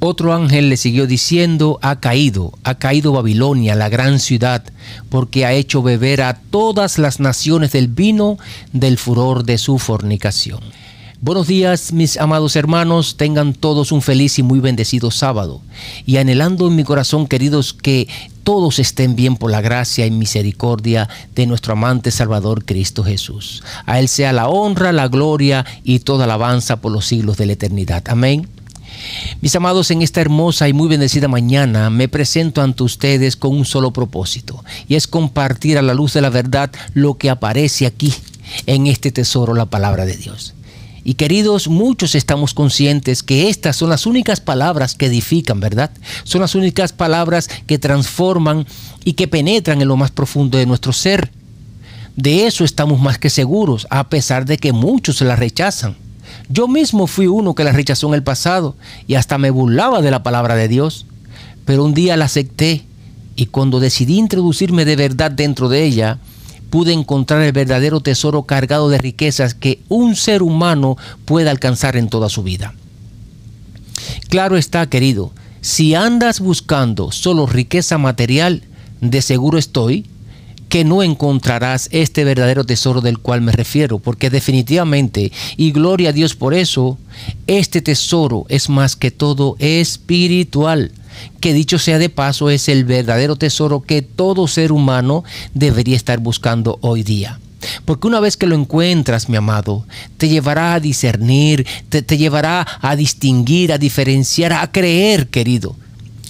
Otro ángel le siguió diciendo: ha caído Babilonia, la gran ciudad, porque ha hecho beber a todas las naciones del vino del furor de su fornicación. Buenos días, mis amados hermanos, tengan todos un feliz y muy bendecido sábado. Y anhelando en mi corazón, queridos, que todos estén bien por la gracia y misericordia de nuestro amante Salvador Cristo Jesús. A Él sea la honra, la gloria y toda alabanza por los siglos de la eternidad. Amén. Mis amados, en esta hermosa y muy bendecida mañana me presento ante ustedes con un solo propósito, y es compartir a la luz de la verdad lo que aparece aquí en este tesoro, la palabra de Dios. Y queridos, muchos estamos conscientes que estas son las únicas palabras que edifican, ¿verdad? Son las únicas palabras que transforman y que penetran en lo más profundo de nuestro ser. De eso estamos más que seguros, a pesar de que muchos las rechazan. Yo mismo fui uno que la rechazó en el pasado y hasta me burlaba de la palabra de Dios. Pero un día la acepté, y cuando decidí introducirme de verdad dentro de ella, pude encontrar el verdadero tesoro cargado de riquezas que un ser humano puede alcanzar en toda su vida. Claro está, querido, si andas buscando solo riqueza material, de seguro estoy que no encontrarás este verdadero tesoro del cual me refiero, porque definitivamente, y gloria a Dios por eso, este tesoro es más que todo espiritual, que dicho sea de paso es el verdadero tesoro que todo ser humano debería estar buscando hoy día. Porque una vez que lo encuentras, mi amado, te llevará a discernir, te llevará a distinguir, a diferenciar, a creer, querido.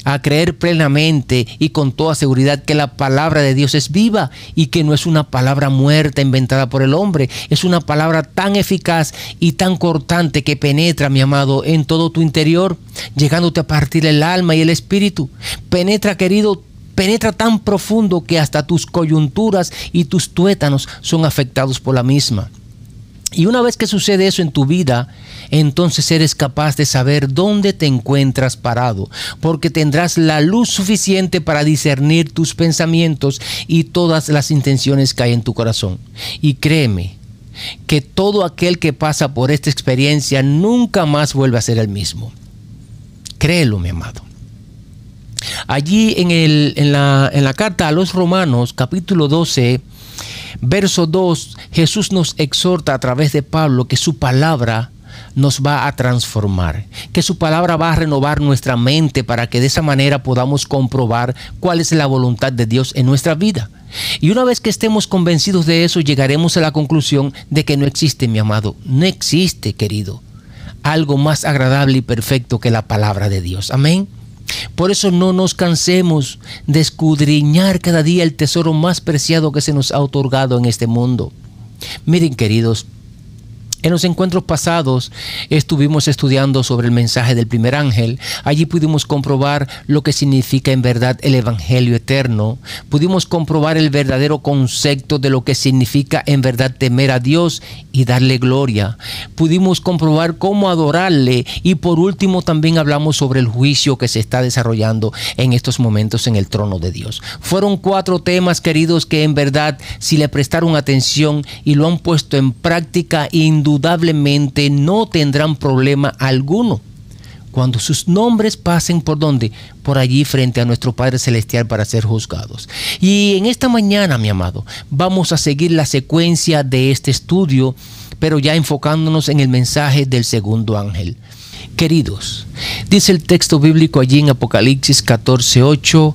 A creer plenamente y con toda seguridad que la palabra de Dios es viva y que no es una palabra muerta inventada por el hombre. Es una palabra tan eficaz y tan cortante que penetra, mi amado, en todo tu interior, llegándote a partir el alma y el espíritu. Penetra, querido, penetra tan profundo que hasta tus coyunturas y tus tuétanos son afectados por la misma. Y una vez que sucede eso en tu vida, entonces eres capaz de saber dónde te encuentras parado, porque tendrás la luz suficiente para discernir tus pensamientos y todas las intenciones que hay en tu corazón. Y créeme que todo aquel que pasa por esta experiencia nunca más vuelve a ser el mismo. Créelo, mi amado. Allí en la carta a los Romanos, capítulo 12, verso 2, Jesús nos exhorta a través de Pablo que su palabra nos va a transformar, que su palabra va a renovar nuestra mente para que de esa manera podamos comprobar cuál es la voluntad de Dios en nuestra vida. Y una vez que estemos convencidos de eso, llegaremos a la conclusión de que no existe, mi amado, no existe, querido, algo más agradable y perfecto que la palabra de Dios. Amén. Por eso no nos cansemos de escudriñar cada día el tesoro más preciado que se nos ha otorgado en este mundo. Miren, queridos, en los encuentros pasados estuvimos estudiando sobre el mensaje del primer ángel. Allí pudimos comprobar lo que significa en verdad el evangelio eterno. Pudimos comprobar el verdadero concepto de lo que significa en verdad temer a Dios y darle gloria. Pudimos comprobar cómo adorarle, y por último también hablamos sobre el juicio que se está desarrollando en estos momentos en el trono de Dios. Fueron 4 temas, queridos, que en verdad, si le prestaron atención y lo han puesto en práctica, indudablemente no tendrán problema alguno cuando sus nombres pasen ¿por dónde? Por allí frente a nuestro Padre Celestial para ser juzgados. Y en esta mañana, mi amado, vamos a seguir la secuencia de este estudio, pero ya enfocándonos en el mensaje del segundo ángel. Queridos, dice el texto bíblico allí en Apocalipsis 14:8,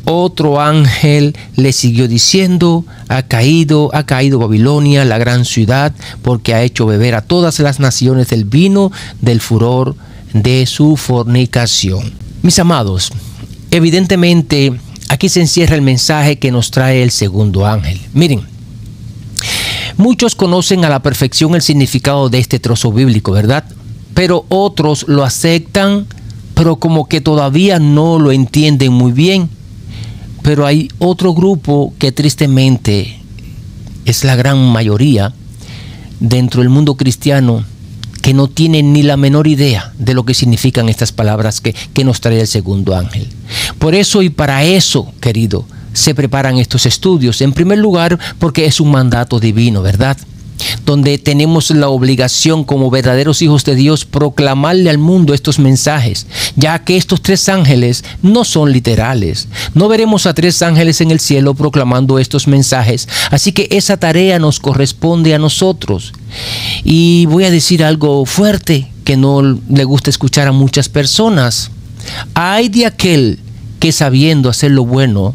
otro ángel le siguió diciendo: ha caído Babilonia, la gran ciudad, porque ha hecho beber a todas las naciones del vino del furor de su fornicación. Mis amados, evidentemente aquí se encierra el mensaje que nos trae el segundo ángel. Miren, muchos conocen a la perfección el significado de este trozo bíblico, ¿verdad? Pero otros lo aceptan, pero como que todavía no lo entienden muy bien. Pero hay otro grupo que tristemente es la gran mayoría dentro del mundo cristiano, que no tienen ni la menor idea de lo que significan estas palabras que nos trae el segundo ángel. Por eso y para eso, querido, se preparan estos estudios. En primer lugar, porque es un mandato divino, ¿verdad? donde tenemos la obligación como verdaderos hijos de Dios proclamarle al mundo estos mensajes, ya que estos 3 ángeles no son literales. No veremos a 3 ángeles en el cielo proclamando estos mensajes, así que esa tarea nos corresponde a nosotros. Y voy a decir algo fuerte que no le gusta escuchar a muchas personas. Ay de aquel que sabiendo hacer lo bueno,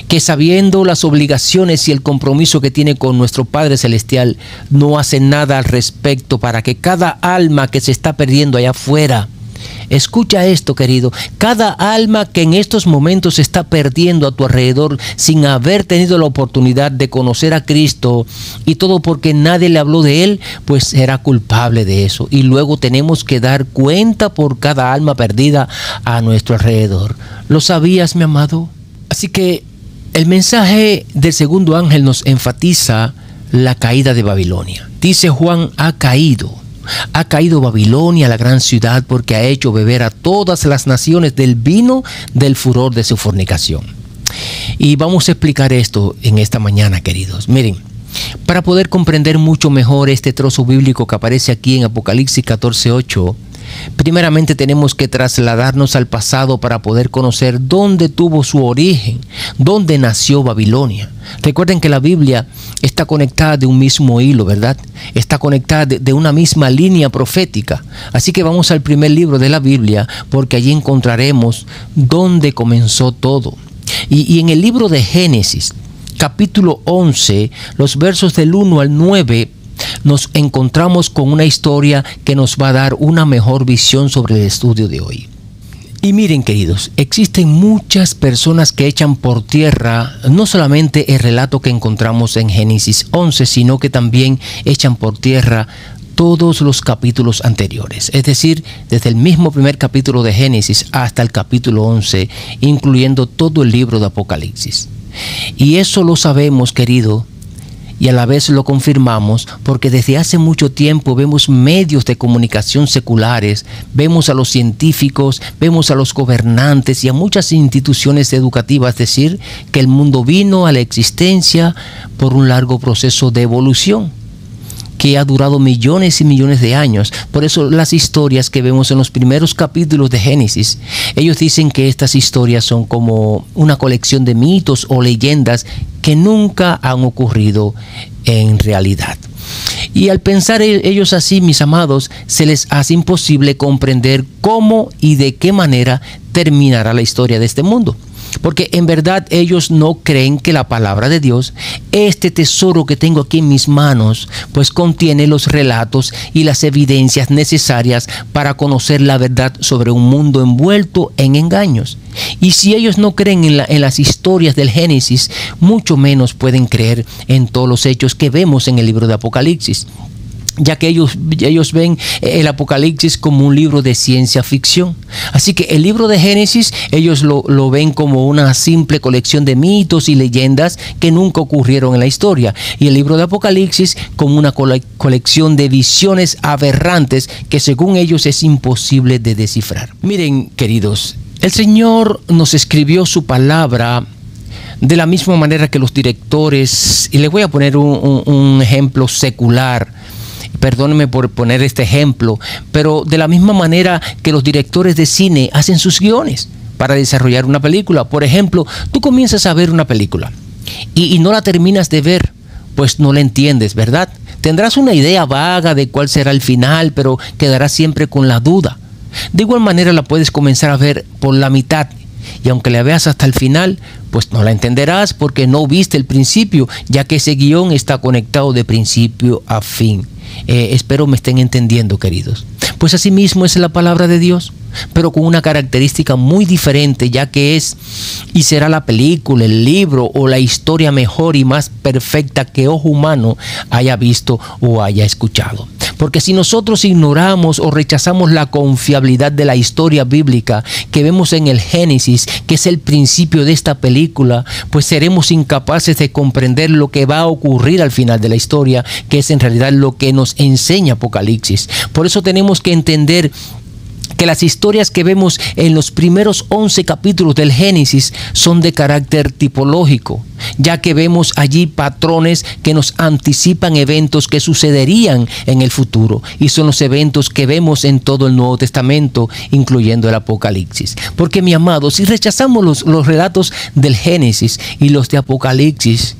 que sabiendo las obligaciones y el compromiso que tiene con nuestro Padre Celestial, no hace nada al respecto para que cada alma que se está perdiendo allá afuera, escucha esto, querido, cada alma que en estos momentos se está perdiendo a tu alrededor sin haber tenido la oportunidad de conocer a Cristo, y todo porque nadie le habló de Él, pues será culpable de eso. Y luego tenemos que dar cuenta por cada alma perdida a nuestro alrededor. ¿Lo sabías, mi amado? Así que el mensaje del segundo ángel nos enfatiza la caída de Babilonia. Dice Juan, ha caído Babilonia, la gran ciudad, porque ha hecho beber a todas las naciones del vino del furor de su fornicación. Y vamos a explicar esto en esta mañana, queridos. Miren, para poder comprender mucho mejor este trozo bíblico que aparece aquí en Apocalipsis 14:8, primeramente tenemos que trasladarnos al pasado para poder conocer dónde tuvo su origen, dónde nació Babilonia. Recuerden que la Biblia está conectada de un mismo hilo, ¿verdad? Está conectada de una misma línea profética. Así que vamos al primer libro de la Biblia, porque allí encontraremos dónde comenzó todo. Y en el libro de Génesis, capítulo 11, los versos del 1 al 9, nos encontramos con una historia que nos va a dar una mejor visión sobre el estudio de hoy. Y miren, queridos, existen muchas personas que echan por tierra no solamente el relato que encontramos en Génesis 11, sino que también echan por tierra todos los capítulos anteriores, es decir, desde el mismo primer capítulo de Génesis hasta el capítulo 11, incluyendo todo el libro de Apocalipsis. Y eso lo sabemos, querido, y a la vez lo confirmamos porque desde hace mucho tiempo vemos medios de comunicación seculares, vemos a los científicos, vemos a los gobernantes y a muchas instituciones educativas decir que el mundo vino a la existencia por un largo proceso de evolución que ha durado millones y millones de años. Por eso las historias que vemos en los primeros capítulos de Génesis, ellos dicen que estas historias son como una colección de mitos o leyendas que nunca han ocurrido en realidad. Y al pensar ellos así, mis amados, se les hace imposible comprender cómo y de qué manera terminará la historia de este mundo. Porque en verdad ellos no creen que la palabra de Dios, este tesoro que tengo aquí en mis manos, pues contiene los relatos y las evidencias necesarias para conocer la verdad sobre un mundo envuelto en engaños. Y si ellos no creen en las historias del Génesis, mucho menos pueden creer en todos los hechos que vemos en el libro de Apocalipsis, ya que ellos ven el Apocalipsis como un libro de ciencia ficción. Así que el libro de Génesis ellos lo ven como una simple colección de mitos y leyendas que nunca ocurrieron en la historia, y el libro de Apocalipsis como una colección de visiones aberrantes que según ellos es imposible de descifrar. Miren, queridos, el Señor nos escribió su palabra de la misma manera que los directores, y les voy a poner un ejemplo secular. Perdónenme por poner este ejemplo, pero de la misma manera que los directores de cine hacen sus guiones para desarrollar una película. Por ejemplo, tú comienzas a ver una película y no la terminas de ver, pues no la entiendes, ¿verdad? Tendrás una idea vaga de cuál será el final, pero quedarás siempre con la duda. De igual manera la puedes comenzar a ver por la mitad, y aunque la veas hasta el final, pues no la entenderás porque no viste el principio, ya que ese guión está conectado de principio a fin. Espero me estén entendiendo, queridos. Pues así mismo es la palabra de Dios, pero con una característica muy diferente, ya que es y será la película, el libro o la historia mejor y más perfecta que ojo humano haya visto o haya escuchado. Porque si nosotros ignoramos o rechazamos la confiabilidad de la historia bíblica que vemos en el Génesis, que es el principio de esta película, pues seremos incapaces de comprender lo que va a ocurrir al final de la historia, que es en realidad lo que nos enseña Apocalipsis. Por eso tenemos que entender que las historias que vemos en los primeros 11 capítulos del Génesis son de carácter tipológico. ya que vemos allí patrones que nos anticipan eventos que sucederían en el futuro, y son los eventos que vemos en todo el Nuevo Testamento, incluyendo el Apocalipsis. Porque, mi amado, si rechazamos los relatos del Génesis y los de Apocalipsis,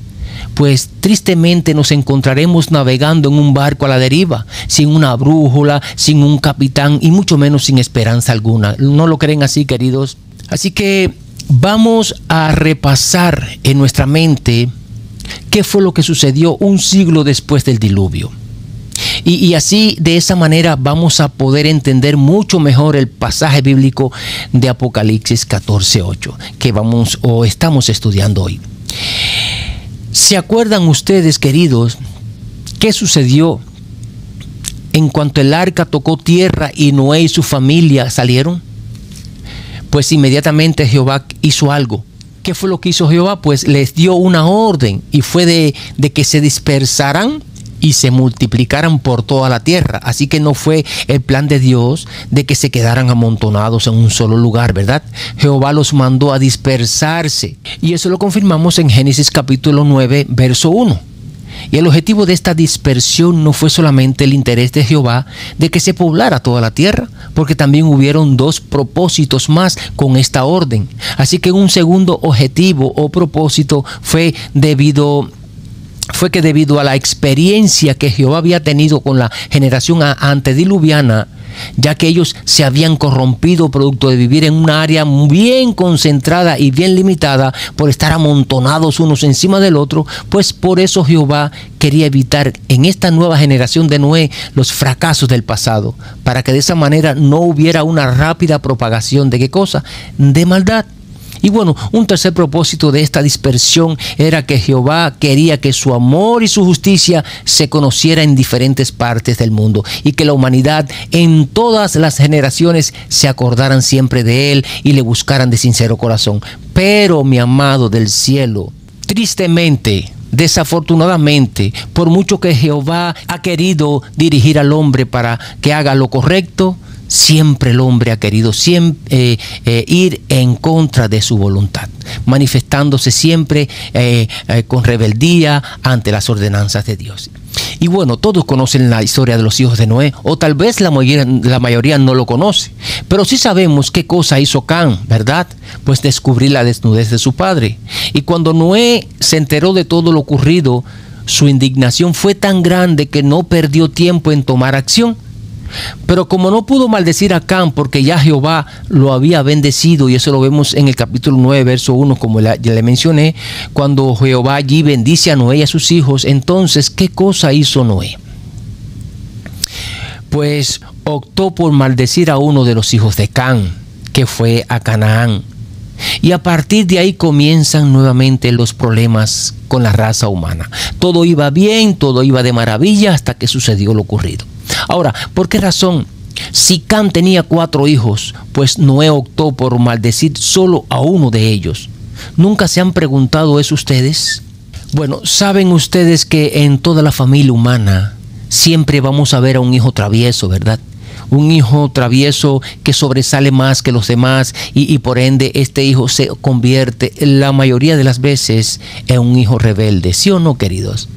pues tristemente nos encontraremos navegando en un barco a la deriva, sin una brújula, sin un capitán y mucho menos sin esperanza alguna. ¿No lo creen así, queridos? Así que vamos a repasar en nuestra mente qué fue lo que sucedió un siglo después del diluvio. Y así, de esa manera, vamos a poder entender mucho mejor el pasaje bíblico de Apocalipsis 14:8 que estamos estudiando hoy. ¿Se acuerdan ustedes, queridos, qué sucedió en cuanto el arca tocó tierra y Noé y su familia salieron? Pues inmediatamente Jehová hizo algo. ¿Qué fue lo que hizo Jehová? Pues les dio una orden, y fue de que se dispersaran y se multiplicaran por toda la tierra. Así que no fue el plan de Dios de que se quedaran amontonados en un solo lugar, ¿verdad? Jehová los mandó a dispersarse, y eso lo confirmamos en Génesis capítulo 9, verso 1. Y el objetivo de esta dispersión no fue solamente el interés de Jehová de que se poblara toda la tierra, porque también hubieron dos propósitos más con esta orden. Así que un segundo objetivo o propósito fue que debido a la experiencia que Jehová había tenido con la generación antediluviana, ya que ellos se habían corrompido producto de vivir en una área bien concentrada y bien limitada, por estar amontonados unos encima del otro, pues por eso Jehová quería evitar en esta nueva generación de Noé los fracasos del pasado, para que de esa manera no hubiera una rápida propagación de ¿qué cosa? De maldad. Y bueno, un tercer propósito de esta dispersión era que Jehová quería que su amor y su justicia se conociera en diferentes partes del mundo, y que la humanidad en todas las generaciones se acordaran siempre de Él y le buscaran de sincero corazón. Pero, mi amado del cielo, tristemente, desafortunadamente, por mucho que Jehová ha querido dirigir al hombre para que haga lo correcto, siempre el hombre ha querido ir en contra de su voluntad, manifestándose siempre con rebeldía ante las ordenanzas de Dios. Y bueno, todos conocen la historia de los hijos de Noé, o tal vez la mayoría no lo conoce, pero sí sabemos qué cosa hizo Cam, ¿verdad? Pues descubrir la desnudez de su padre. Y cuando Noé se enteró de todo lo ocurrido, su indignación fue tan grande que no perdió tiempo en tomar acción. Pero como no pudo maldecir a Cam, porque ya Jehová lo había bendecido, y eso lo vemos en el capítulo 9, verso 1, como ya le mencioné, cuando Jehová allí bendice a Noé y a sus hijos, entonces, ¿qué cosa hizo Noé? Pues optó por maldecir a uno de los hijos de Cam, que fue a Canaán. Y a partir de ahí comienzan nuevamente los problemas con la raza humana. Todo iba bien, todo iba de maravilla, hasta que sucedió lo ocurrido. Ahora, ¿por qué razón? Si Cam tenía 4 hijos, pues Noé optó por maldecir solo a uno de ellos. ¿Nunca se han preguntado eso ustedes? Bueno, saben ustedes que en toda la familia humana siempre vamos a ver a un hijo travieso, ¿verdad? Un hijo travieso que sobresale más que los demás, y por ende este hijo se convierte la mayoría de las veces en un hijo rebelde. ¿Sí o no, queridos?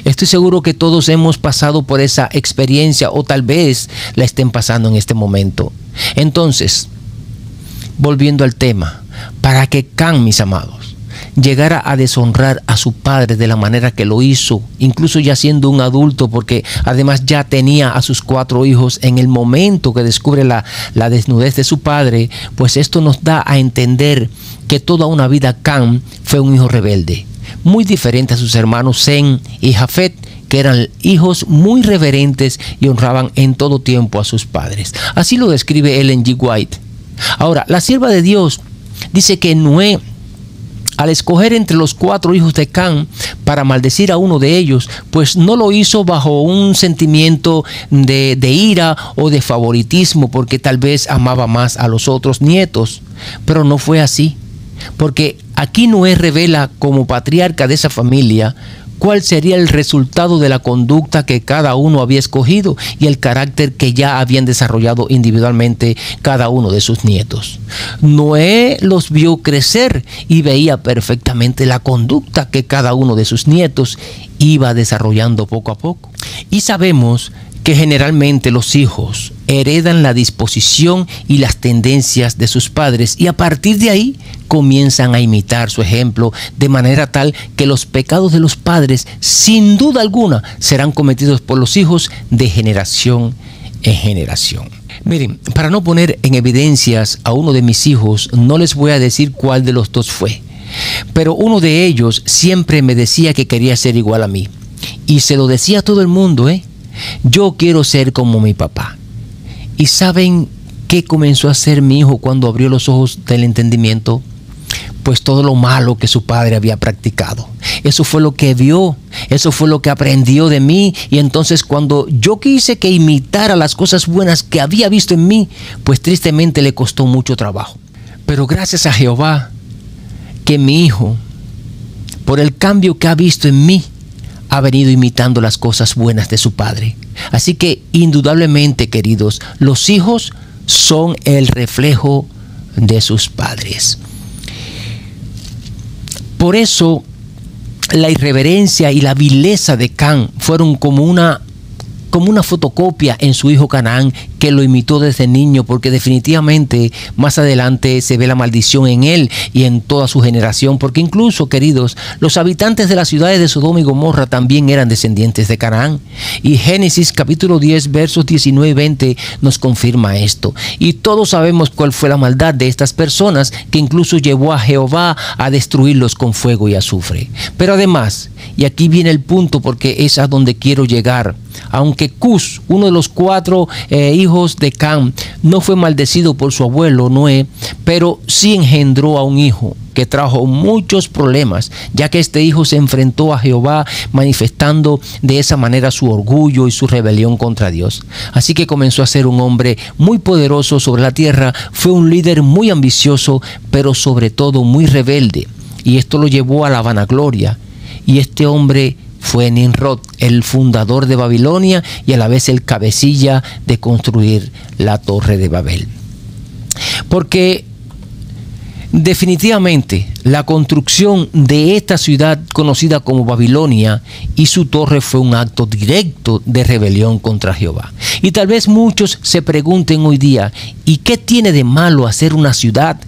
Estoy seguro que todos hemos pasado por esa experiencia, o tal vez la estén pasando en este momento. Entonces, volviendo al tema, para que Cam, mis amados, llegara a deshonrar a su padre de la manera que lo hizo, incluso ya siendo un adulto, porque además ya tenía a sus 4 hijos en el momento que descubre la desnudez de su padre, pues esto nos da a entender que toda una vida Cam fue un hijo rebelde, muy diferente a sus hermanos Sem y Jafet, que eran hijos muy reverentes y honraban en todo tiempo a sus padres. Así lo describe Ellen G. White. Ahora, la sierva de Dios dice que Noé, al escoger entre los 4 hijos de Cam para maldecir a uno de ellos, pues no lo hizo bajo un sentimiento de ira o de favoritismo, porque tal vez amaba más a los otros nietos, pero no fue así. Porque aquí Noé revela como patriarca de esa familia cuál sería el resultado de la conducta que cada uno había escogido y el carácter que ya habían desarrollado individualmente cada uno de sus nietos. Noé los vio crecer y veía perfectamente la conducta que cada uno de sus nietos iba desarrollando poco a poco. Y sabemos que generalmente los hijos heredan la disposición y las tendencias de sus padres y a partir de ahí comienzan a imitar su ejemplo de manera tal que los pecados de los padres sin duda alguna serán cometidos por los hijos de generación en generación. Miren, para no poner en evidencias a uno de mis hijos, no les voy a decir cuál de los dos fue, pero uno de ellos siempre me decía que quería ser igual a mí y se lo decía a todo el mundo, yo quiero ser como mi papá. ¿Y saben qué comenzó a hacer mi hijo cuando abrió los ojos del entendimiento? Pues todo lo malo que su padre había practicado. Eso fue lo que vio, eso fue lo que aprendió de mí. Y entonces cuando yo quise que imitara las cosas buenas que había visto en mí, pues tristemente le costó mucho trabajo. Pero gracias a Jehová, que mi hijo, por el cambio que ha visto en mí, ha venido imitando las cosas buenas de su padre. Así que indudablemente, queridos, los hijos son el reflejo de sus padres. Por eso la irreverencia y la vileza de Can fueron como una fotocopia en su hijo Canaán, que lo imitó desde niño, porque definitivamente más adelante se ve la maldición en él y en toda su generación, porque incluso, queridos, los habitantes de las ciudades de Sodoma y Gomorra también eran descendientes de Canaán. Y Génesis capítulo 10 versos 19 y 20 nos confirma esto. Y todos sabemos cuál fue la maldad de estas personas, que incluso llevó a Jehová a destruirlos con fuego y azufre. Pero además, y aquí viene el punto porque es a donde quiero llegar, aunque Cus, uno de los 4 hijos de Can, no fue maldecido por su abuelo Noé, pero sí engendró a un hijo que trajo muchos problemas, ya que este hijo se enfrentó a Jehová manifestando de esa manera su orgullo y su rebelión contra Dios. Así que comenzó a ser un hombre muy poderoso sobre la tierra, fue un líder muy ambicioso, pero sobre todo muy rebelde, y esto lo llevó a la vanagloria. Y este hombre fue Nimrod, el fundador de Babilonia y a la vez el cabecilla de construir la Torre de Babel. Porque definitivamente la construcción de esta ciudad conocida como Babilonia y su torre fue un acto directo de rebelión contra Jehová. Y tal vez muchos se pregunten hoy día, ¿y qué tiene de malo hacer una ciudad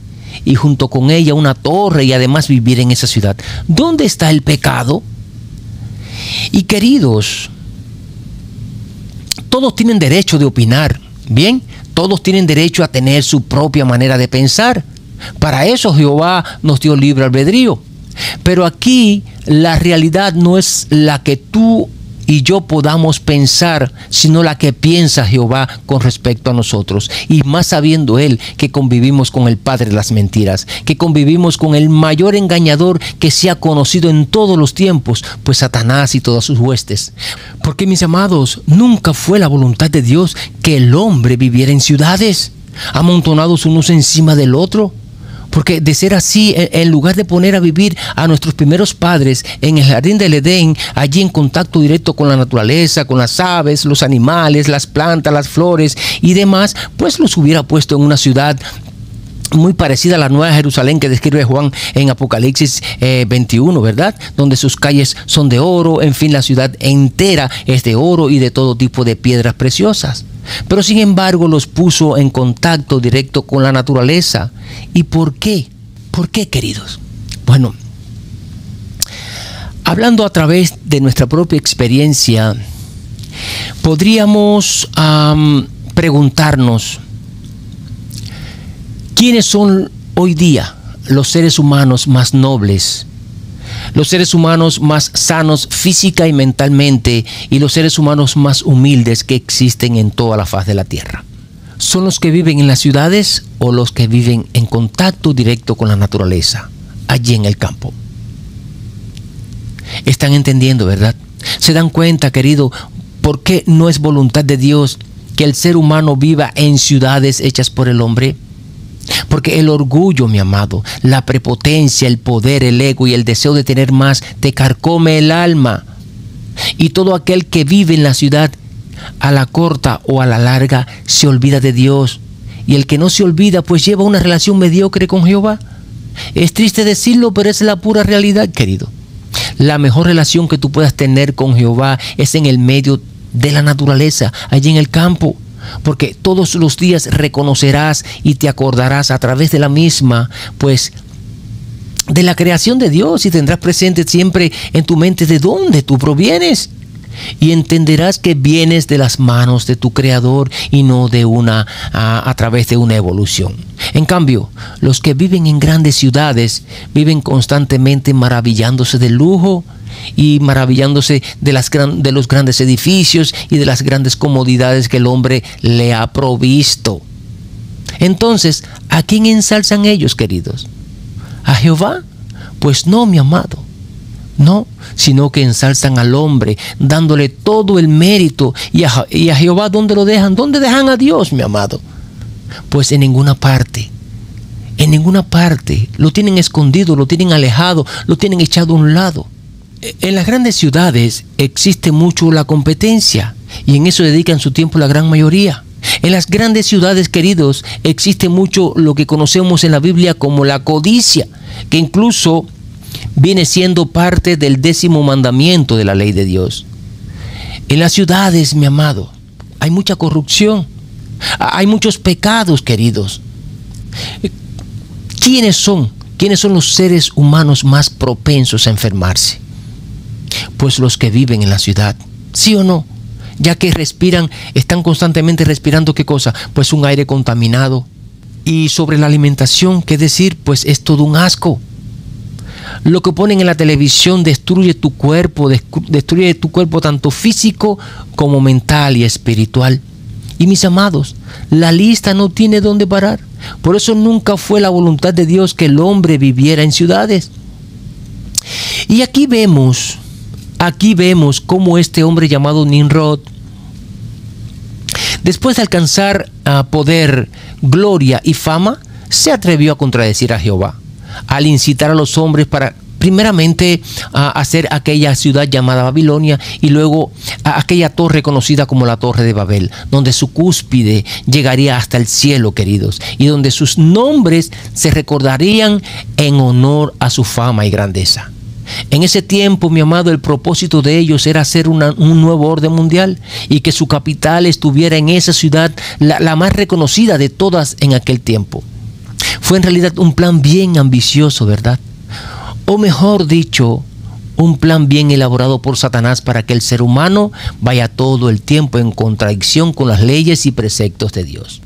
y junto con ella una torre y además vivir en esa ciudad? ¿Dónde está el pecado? Y queridos, todos tienen derecho de opinar, ¿bien? Todos tienen derecho a tener su propia manera de pensar. Para eso Jehová nos dio libre albedrío. Pero aquí la realidad no es la que tú y yo podamos pensar, sino la que piensa Jehová con respecto a nosotros. Y más sabiendo Él que convivimos con el padre de las mentiras, que convivimos con el mayor engañador que se ha conocido en todos los tiempos, pues Satanás y todas sus huestes. Porque, mis amados, nunca fue la voluntad de Dios que el hombre viviera en ciudades, amontonados unos encima del otro. Porque de ser así, en lugar de poner a vivir a nuestros primeros padres en el jardín del Edén, allí en contacto directo con la naturaleza, con las aves, los animales, las plantas, las flores y demás, pues los hubiera puesto en una ciudad muy parecida a la Nueva Jerusalén que describe Juan en Apocalipsis 21, ¿verdad? Donde sus calles son de oro, en fin, la ciudad entera es de oro y de todo tipo de piedras preciosas. Pero sin embargo los puso en contacto directo con la naturaleza. ¿Y por qué? ¿Por qué, queridos? Bueno, hablando a través de nuestra propia experiencia, podríamos preguntarnos, ¿quiénes son hoy día los seres humanos más nobles? Los seres humanos más sanos física y mentalmente y los seres humanos más humildes que existen en toda la faz de la tierra. ¿Son los que viven en las ciudades o los que viven en contacto directo con la naturaleza, allí en el campo? ¿Están entendiendo, verdad? ¿Se dan cuenta, querido, por qué no es voluntad de Dios que el ser humano viva en ciudades hechas por el hombre? Porque el orgullo, mi amado, la prepotencia, el poder, el ego y el deseo de tener más te carcome el alma. Y todo aquel que vive en la ciudad, a la corta o a la larga, se olvida de Dios. Y el que no se olvida, pues lleva una relación mediocre con Jehová. Es triste decirlo, pero es la pura realidad, querido. La mejor relación que tú puedas tener con Jehová es en el medio de la naturaleza, allí en el campo. Porque todos los días reconocerás y te acordarás a través de la misma, pues, de la creación de Dios, y tendrás presente siempre en tu mente de dónde tú provienes. Y entenderás que vienes de las manos de tu Creador y no de a través de una evolución. En cambio, los que viven en grandes ciudades viven constantemente maravillándose del lujo y maravillándose de los grandes edificios y de las grandes comodidades que el hombre le ha provisto. Entonces, ¿a quién ensalzan ellos, queridos? ¿A Jehová? Pues no, mi amado. No, sino que ensalzan al hombre, dándole todo el mérito. Y a Jehová, ¿dónde lo dejan? ¿Dónde dejan a Dios, mi amado? Pues en ninguna parte. En ninguna parte. Lo tienen escondido, lo tienen alejado, lo tienen echado a un lado. En las grandes ciudades existe mucho la competencia, y en eso dedican su tiempo la gran mayoría. En las grandes ciudades, queridos, existe mucho lo que conocemos en la Biblia como la codicia, que incluso viene siendo parte del 10º mandamiento de la ley de Dios. En las ciudades, mi amado, hay mucha corrupción, hay muchos pecados, queridos. ¿Quiénes son los seres humanos más propensos a enfermarse? Pues los que viven en la ciudad, ¿sí o no? Ya que están constantemente respirando, ¿qué cosa? Pues un aire contaminado. Y sobre la alimentación, ¿qué decir? Pues es todo un asco. Lo que ponen en la televisión destruye tu cuerpo tanto físico como mental y espiritual. Y mis amados, la lista no tiene dónde parar. Por eso nunca fue la voluntad de Dios que el hombre viviera en ciudades. Y aquí vemos cómo este hombre llamado Nimrod, después de alcanzar poder, gloria y fama, se atrevió a contradecir a Jehová, al incitar a los hombres para primeramente hacer aquella ciudad llamada Babilonia y luego aquella torre conocida como la Torre de Babel, donde su cúspide llegaría hasta el cielo, queridos, y donde sus nombres se recordarían en honor a su fama y grandeza. En ese tiempo, mi amado, el propósito de ellos era hacer un nuevo orden mundial y que su capital estuviera en esa ciudad, la más reconocida de todas en aquel tiempo. Fue en realidad un plan bien ambicioso, ¿verdad? O mejor dicho, un plan bien elaborado por Satanás para que el ser humano vaya todo el tiempo en contradicción con las leyes y preceptos de Dios.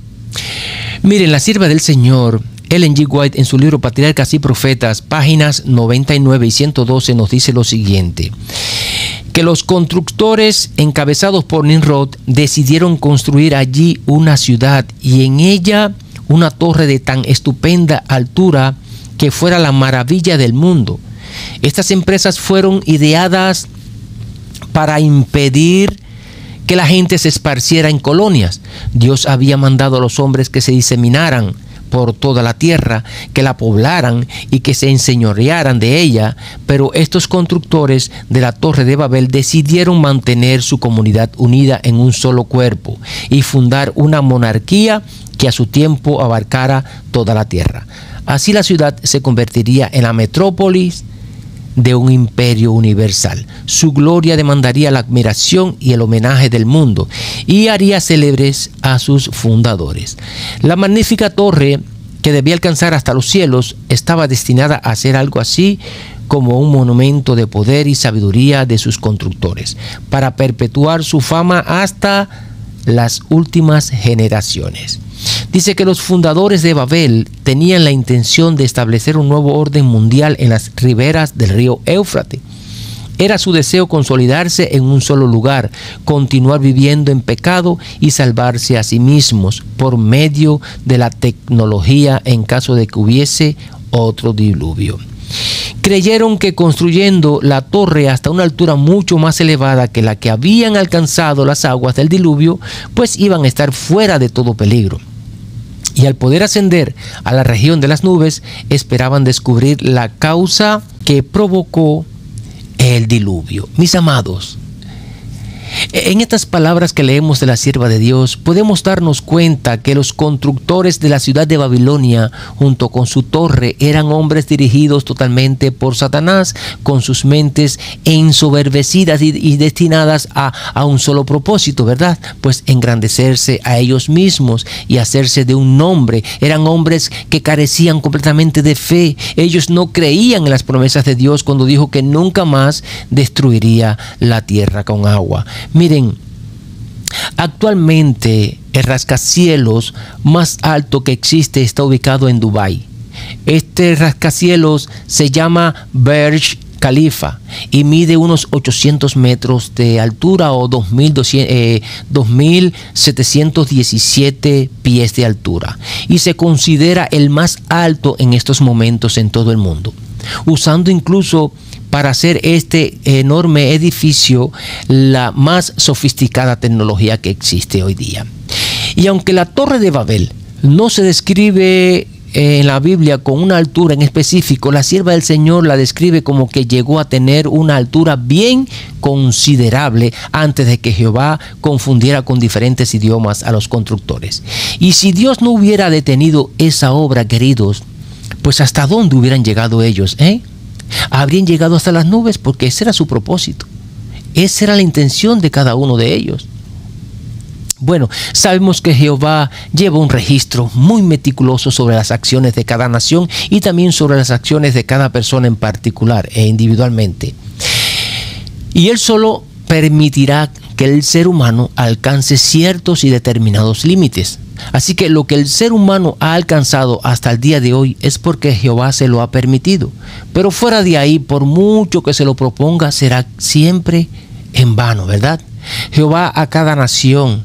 Miren, la sierva del Señor, Ellen G. White, en su libro Patriarcas y Profetas, páginas 99 y 112, nos dice lo siguiente: que los constructores encabezados por Nimrod decidieron construir allí una ciudad y en ella una torre de tan estupenda altura que fuera la maravilla del mundo. Estas empresas fueron ideadas para impedir que la gente se esparciera en colonias. Dios había mandado a los hombres que se diseminaran por toda la tierra, que la poblaran y que se enseñorearan de ella, pero estos constructores de la Torre de Babel decidieron mantener su comunidad unida en un solo cuerpo y fundar una monarquía que a su tiempo abarcara toda la tierra. Así la ciudad se convertiría en la metrópolis de un imperio universal. Su gloria demandaría la admiración y el homenaje del mundo y haría célebres a sus fundadores. La magnífica torre, que debía alcanzar hasta los cielos, estaba destinada a ser algo así como un monumento de poder y sabiduría de sus constructores, para perpetuar su fama hasta las últimas generaciones. Dice que los fundadores de Babel tenían la intención de establecer un nuevo orden mundial en las riberas del río Éufrates. Era su deseo consolidarse en un solo lugar, continuar viviendo en pecado y salvarse a sí mismos por medio de la tecnología en caso de que hubiese otro diluvio. Creyeron que construyendo la torre hasta una altura mucho más elevada que la que habían alcanzado las aguas del diluvio, pues iban a estar fuera de todo peligro. Y al poder ascender a la región de las nubes, esperaban descubrir la causa que provocó el diluvio. Mis amados, en estas palabras que leemos de la sierva de Dios, podemos darnos cuenta que los constructores de la ciudad de Babilonia, junto con su torre, eran hombres dirigidos totalmente por Satanás, con sus mentes ensoberbecidas y destinadas a un solo propósito, ¿verdad? Pues engrandecerse a ellos mismos y hacerse de un nombre. Eran hombres que carecían completamente de fe. Ellos no creían en las promesas de Dios cuando dijo que nunca más destruiría la tierra con agua. Miren, actualmente el rascacielos más alto que existe está ubicado en Dubái. Este rascacielos se llama Burj Khalifa y mide unos 800 metros de altura o 2.717 pies de altura, y se considera el más alto en estos momentos en todo el mundo, usando incluso para hacer este enorme edificio la más sofisticada tecnología que existe hoy día. Y aunque la Torre de Babel no se describe en la Biblia con una altura en específico, la sierva del Señor la describe como que llegó a tener una altura bien considerable antes de que Jehová confundiera con diferentes idiomas a los constructores. Y si Dios no hubiera detenido esa obra, queridos, pues ¿hasta dónde hubieran llegado ellos? Habrían llegado hasta las nubes, porque ese era su propósito. Esa era la intención de cada uno de ellos. Bueno, sabemos que Jehová lleva un registro muy meticuloso sobre las acciones de cada nación y también sobre las acciones de cada persona en particular e individualmente. Y Él solo permitirá que el ser humano alcance ciertos y determinados límites. Así que lo que el ser humano ha alcanzado hasta el día de hoy es porque Jehová se lo ha permitido. Pero fuera de ahí, por mucho que se lo proponga, será siempre en vano, ¿verdad? Jehová a cada nación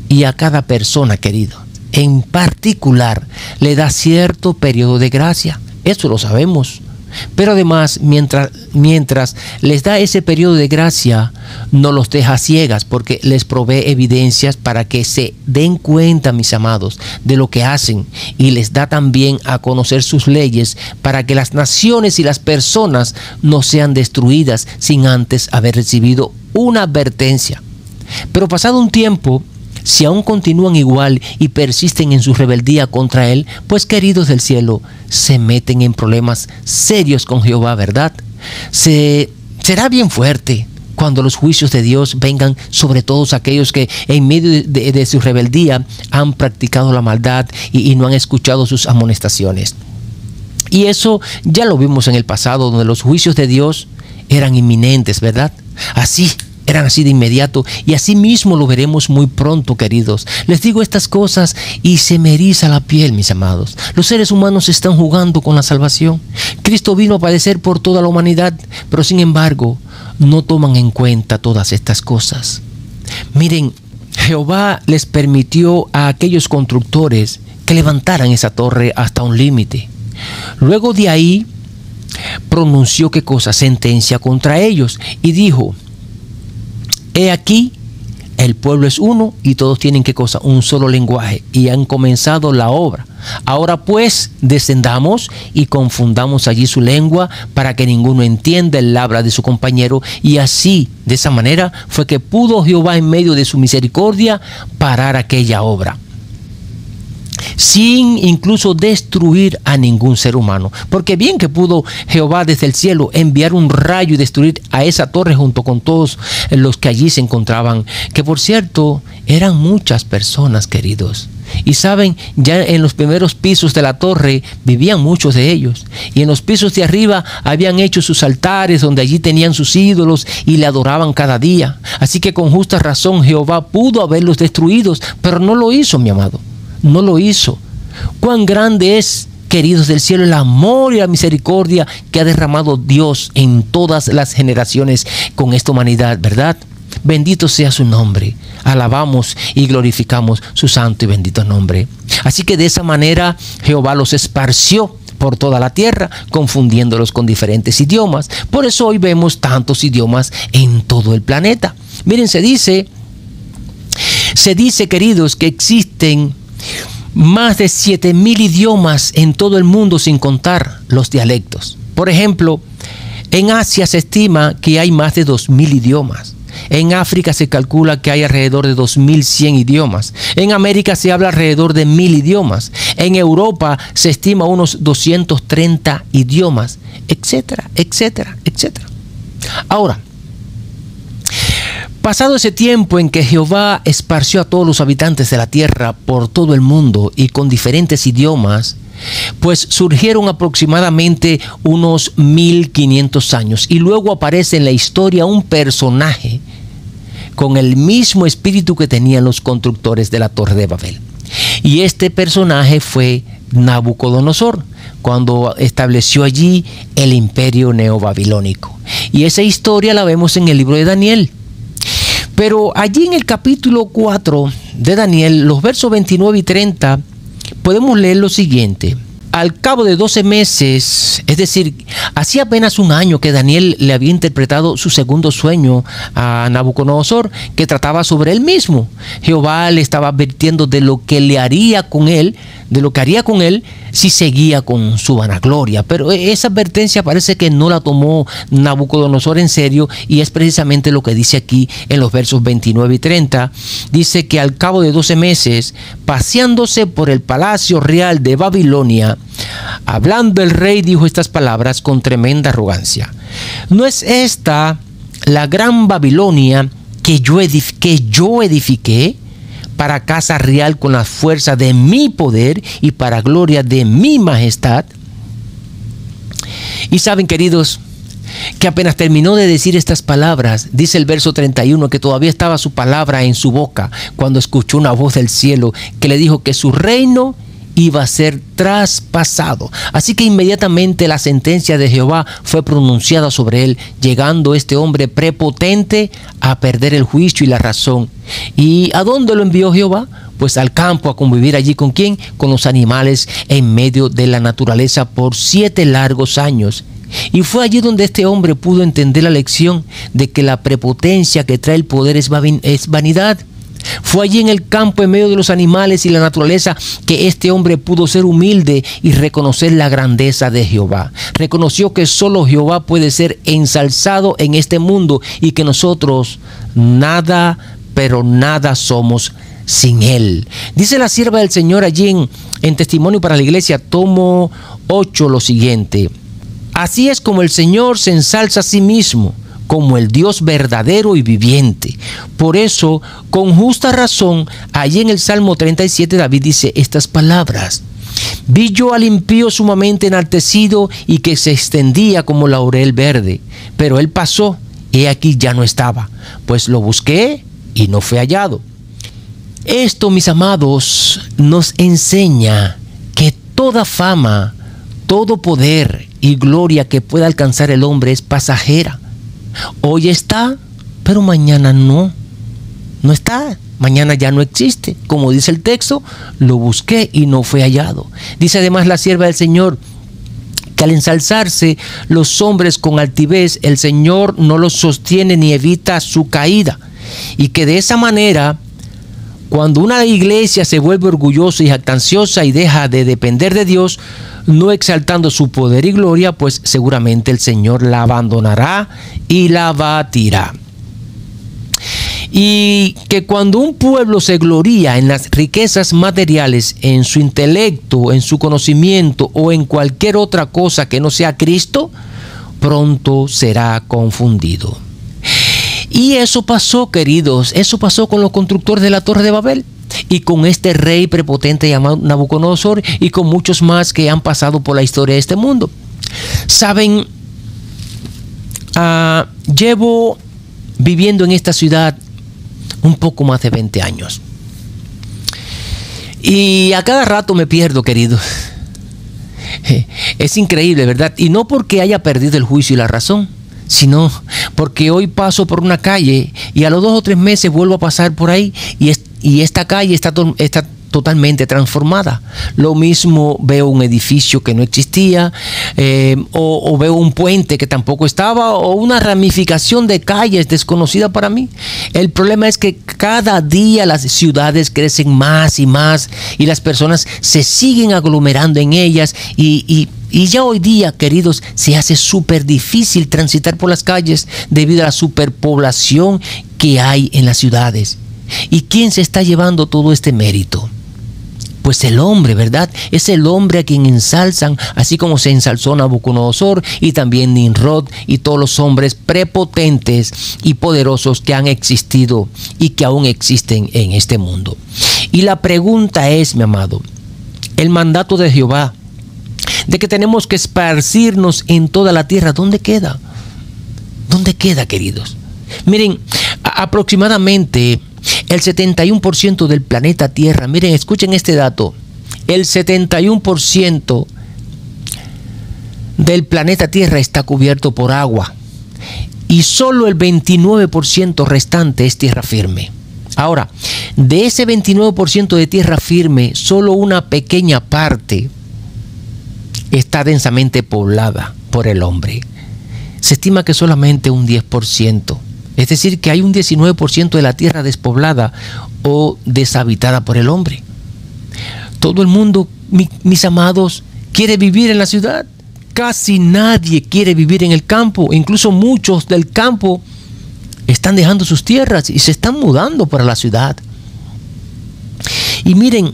y a cada persona, querido, en particular, le da cierto periodo de gracia. Eso lo sabemos. Pero además, mientras les da ese periodo de gracia, no los deja ciegas, porque les provee evidencias para que se den cuenta, mis amados, de lo que hacen, y les da también a conocer sus leyes para que las naciones y las personas no sean destruidas sin antes haber recibido una advertencia. Pero pasado un tiempo, si aún continúan igual y persisten en su rebeldía contra Él, pues queridos del cielo, se meten en problemas serios con Jehová, ¿verdad? Será bien fuerte cuando los juicios de Dios vengan sobre todos aquellos que en medio de su rebeldía han practicado la maldad y no han escuchado sus amonestaciones. Y eso ya lo vimos en el pasado, donde los juicios de Dios eran inminentes, ¿verdad? Eran así de inmediato, y así mismo lo veremos muy pronto, queridos. Les digo estas cosas y se me eriza la piel, mis amados. Los seres humanos están jugando con la salvación. Cristo vino a padecer por toda la humanidad, pero sin embargo no toman en cuenta todas estas cosas. Miren, Jehová les permitió a aquellos constructores que levantaran esa torre hasta un límite. Luego de ahí pronunció ¿qué cosa? Sentencia contra ellos, y dijo: he aquí, el pueblo es uno y todos tienen ¿qué cosa? Un solo lenguaje, y han comenzado la obra. Ahora pues descendamos y confundamos allí su lengua, para que ninguno entienda el habla de su compañero. Y así, de esa manera, fue que pudo Jehová en medio de su misericordia parar aquella obra, sin incluso destruir a ningún ser humano. Porque bien que pudo Jehová desde el cielo enviar un rayo y destruir a esa torre junto con todos los que allí se encontraban, que por cierto eran muchas personas, queridos. Y saben, ya en los primeros pisos de la torre vivían muchos de ellos, y en los pisos de arriba habían hecho sus altares donde allí tenían sus ídolos y le adoraban cada día. Así que con justa razón Jehová pudo haberlos destruidos, pero no lo hizo, mi amado. No lo hizo. Cuán grande es, queridos del cielo, el amor y la misericordia que ha derramado Dios en todas las generaciones con esta humanidad, ¿verdad? Bendito sea su nombre. Alabamos y glorificamos su santo y bendito nombre. Así que de esa manera Jehová los esparció por toda la tierra, confundiéndolos con diferentes idiomas. Por eso hoy vemos tantos idiomas en todo el planeta. Miren, se dice, queridos, que existen más de 7.000 idiomas en todo el mundo, sin contar los dialectos. Por ejemplo, en Asia se estima que hay más de 2.000 idiomas. En África se calcula que hay alrededor de 2.100 idiomas. En América se habla alrededor de 1.000 idiomas. En Europa se estima unos 230 idiomas, etcétera, etcétera, etcétera. Ahora, pasado ese tiempo en que Jehová esparció a todos los habitantes de la tierra por todo el mundo y con diferentes idiomas, pues surgieron aproximadamente unos 1500 años, y luego aparece en la historia un personaje con el mismo espíritu que tenían los constructores de la Torre de Babel. Y este personaje fue Nabucodonosor, cuando estableció allí el imperio neobabilónico. Y esa historia la vemos en el libro de Daniel. Pero allí en el capítulo 4 de Daniel, los versos 29 y 30, podemos leer lo siguiente. Al cabo de 12 meses, es decir, hacía apenas un año que Daniel le había interpretado su segundo sueño a Nabucodonosor, que trataba sobre él mismo. Jehová le estaba advirtiendo de lo que le haría con él, de lo que haría con él si seguía con su vanagloria. Pero esa advertencia parece que no la tomó Nabucodonosor en serio, y es precisamente lo que dice aquí en los versos 29 y 30. Dice que al cabo de 12 meses, paseándose por el palacio real de Babilonia, hablando el rey dijo estas palabras con tremenda arrogancia: ¿no es esta la gran Babilonia que yo edifiqué para casa real con la fuerza de mi poder y para gloria de mi majestad? Y saben, queridos, que apenas terminó de decir estas palabras, dice el verso 31, que todavía estaba su palabra en su boca cuando escuchó una voz del cielo que le dijo que su reino iba a ser traspasado. Así que inmediatamente la sentencia de Jehová fue pronunciada sobre él, llegando este hombre prepotente a perder el juicio y la razón. ¿Y a dónde lo envió Jehová? Pues al campo, a convivir allí ¿con quién? Con los animales en medio de la naturaleza por 7 largos años. Y fue allí donde este hombre pudo entender la lección de que la prepotencia que trae el poder es vanidad. Fue allí en el campo, en medio de los animales y la naturaleza, que este hombre pudo ser humilde y reconocer la grandeza de Jehová. Reconoció que solo Jehová puede ser ensalzado en este mundo y que nosotros nada, pero nada somos sin él. Dice la sierva del Señor allí en Testimonio para la Iglesia, tomo 8, lo siguiente: así es como el Señor se ensalza a sí mismo, como el Dios verdadero y viviente. Por eso, con justa razón, allí en el Salmo 37, David dice estas palabras: vi yo al impío sumamente enaltecido y que se extendía como laurel verde, pero él pasó, y aquí ya no estaba, pues lo busqué y no fue hallado. Esto, mis amados, nos enseña que toda fama, todo poder y gloria que pueda alcanzar el hombre es pasajera. Hoy está, pero mañana no está. Mañana ya no existe. Como dice el texto, lo busqué y no fue hallado. Dice además la sierva del Señor que al ensalzarse los hombres con altivez, el Señor no los sostiene ni evita su caída. Y que de esa manera, cuando una iglesia se vuelve orgullosa y jactanciosa y deja de depender de Dios, no exaltando su poder y gloria, pues seguramente el Señor la abandonará y la batirá. Y que cuando un pueblo se gloría en las riquezas materiales, en su intelecto, en su conocimiento o en cualquier otra cosa que no sea Cristo, pronto será confundido. Y eso pasó, queridos, eso pasó con los constructores de la Torre de Babel y con este rey prepotente llamado Nabucodonosor y con muchos más que han pasado por la historia de este mundo. Saben, llevo viviendo en esta ciudad un poco más de 20 años. Y a cada rato me pierdo, queridos. Es increíble, ¿verdad? Y no porque haya perdido el juicio y la razón, sino porque hoy paso por una calle y a los 2 o 3 meses vuelvo a pasar por ahí y esta calle está totalmente transformada. Lo mismo veo un edificio que no existía, o veo un puente que tampoco estaba, o una ramificación de calles desconocida para mí. El problema es que cada día las ciudades crecen más y más y las personas se siguen aglomerando en ellas y ya hoy día, queridos, se hace súper difícil transitar por las calles debido a la superpoblación que hay en las ciudades. ¿Y quién se está llevando todo este mérito? Pues el hombre, ¿verdad? Es el hombre a quien ensalzan, así como se ensalzó Nabucodonosor y también Nimrod y todos los hombres prepotentes y poderosos que han existido y que aún existen en este mundo. Y la pregunta es, mi amado, el mandato de Jehová de que tenemos que esparcirnos en toda la tierra, ¿dónde queda? ¿Dónde queda, queridos? Miren, aproximadamente el 71% del planeta Tierra, miren, escuchen este dato, el 71% del planeta Tierra está cubierto por agua y solo el 29% restante es tierra firme. Ahora, de ese 29% de tierra firme, solo una pequeña parte está densamente poblada por el hombre. Se estima que solamente un 10%. Es decir, que hay un 19% de la tierra despoblada o deshabitada por el hombre. Todo el mundo, mis amados, quiere vivir en la ciudad. Casi nadie quiere vivir en el campo. Incluso muchos del campo están dejando sus tierras y se están mudando para la ciudad. Y miren,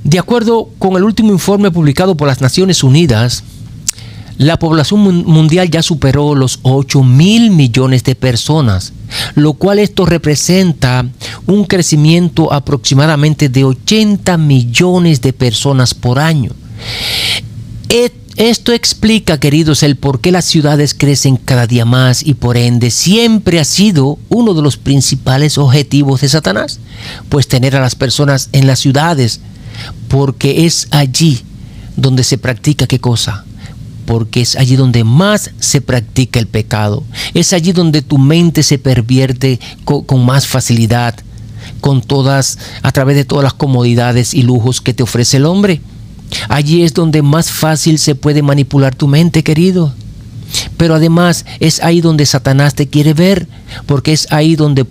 de acuerdo con el último informe publicado por las Naciones Unidas, la población mundial ya superó los 8.000 millones de personas, lo cual esto representa un crecimiento aproximadamente de 80 millones de personas por año. Esto explica, queridos, el por qué las ciudades crecen cada día más y por ende siempre ha sido uno de los principales objetivos de Satanás, pues tener a las personas en las ciudades, porque es allí donde se practica ¿qué cosa? Porque es allí donde más se practica el pecado. Es allí donde tu mente se pervierte con más facilidad, a través de todas las comodidades y lujos que te ofrece el hombre. Allí es donde más fácil se puede manipular tu mente, querido. Pero además es ahí donde Satanás te quiere ver, porque es ahí donde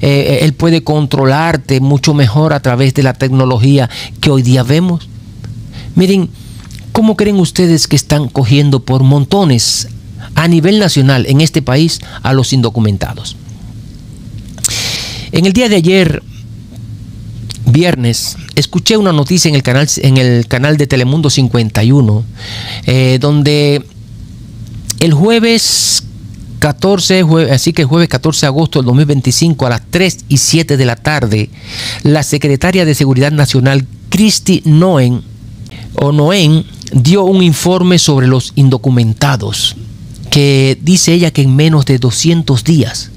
él puede controlarte mucho mejor a través de la tecnología que hoy día vemos. Miren, ¿cómo creen ustedes que están cogiendo por montones a nivel nacional en este país a los indocumentados? En el día de ayer, viernes, escuché una noticia en el canal de Telemundo 51, donde el jueves 14 de agosto del 2025 a las 3:07 de la tarde, la secretaria de Seguridad Nacional, Kristi Noem, dio un informe sobre los indocumentados, que dice ella que en menos de 200 días